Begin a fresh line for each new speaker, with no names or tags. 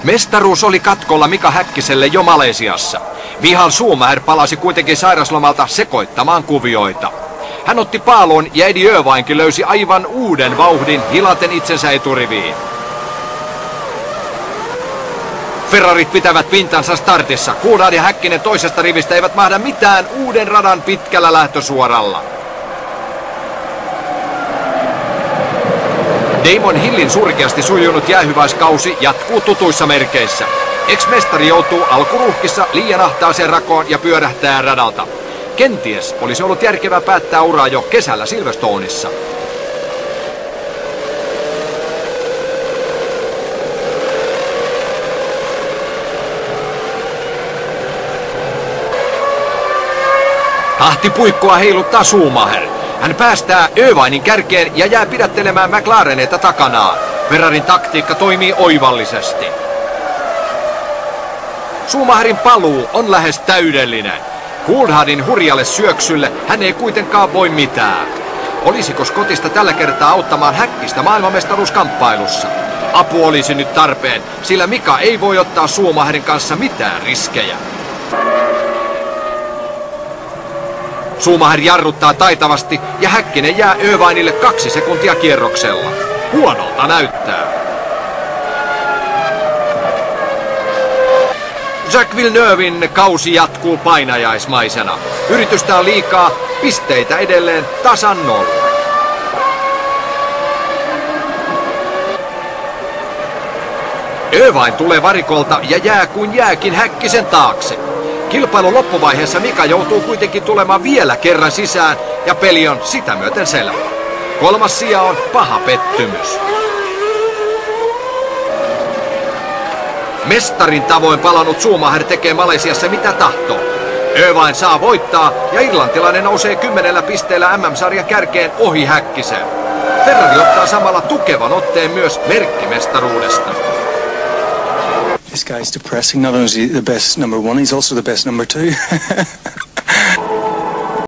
Mestaruus oli katkolla Mika Häkkiselle jo Malesiassa. Michael Schumacher palasi kuitenkin sairaslomalta sekoittamaan kuvioita. Hän otti paalon ja Eddie Irvinekin löysi aivan uuden vauhdin hilaten itsensä eturiviin. Ferrarit pitävät pintansa startissa. Coulthard ja Häkkinen toisesta rivistä eivät mahda mitään uuden radan pitkällä lähtösuoralla. Damon Hillin surkeasti sujunut jäähyväiskausi jatkuu tutuissa merkeissä. Ex-mestari joutuu alkuruuhkissa liian ahtaaseen rakoon ja pyörähtää radalta. Kenties olisi ollut järkevää päättää uraa jo kesällä Silverstoneissa. Tahtipuikkoa heiluttaa Schumacher. Hän päästää Irvinen kärkeen ja jää pidättelemään McLareneita takanaan. Ferrarin taktiikka toimii oivallisesti. Schumacherin paluu on lähes täydellinen. Coulthardin hurjalle syöksylle hän ei kuitenkaan voi mitään. Olisiko Scottista tällä kertaa auttamaan Häkkistä maailmanmestaruuskamppailussa? Apu olisi nyt tarpeen, sillä Mika ei voi ottaa Schumacherin kanssa mitään riskejä. Schumacher jarruttaa taitavasti ja Häkkinen jää Irvinelle 2 sekuntia kierroksella. Huonolta näyttää. Jacques Villeneuven kausi jatkuu painajaismaisena. Yritystä on liikaa, pisteitä edelleen tasan 0. Irvine tulee varikolta ja jää kuin jääkin Häkkisen taakse. Kilpailun loppuvaiheessa Mika joutuu kuitenkin tulemaan vielä kerran sisään ja peli on sitä myöten selvä. 3. sija on paha pettymys. Mestarin tavoin palannut Schumacher tekee Malesiassa mitä tahtoo. Irvine saa voittaa ja irlantilainen nousee 10 pisteellä MM-sarjan kärkeen ohi Häkkisen. Ferrari ottaa samalla tukevan otteen myös merkkimestaruudesta.
This guy's depressing. Not only is he the best number 1, he's also the best number 2.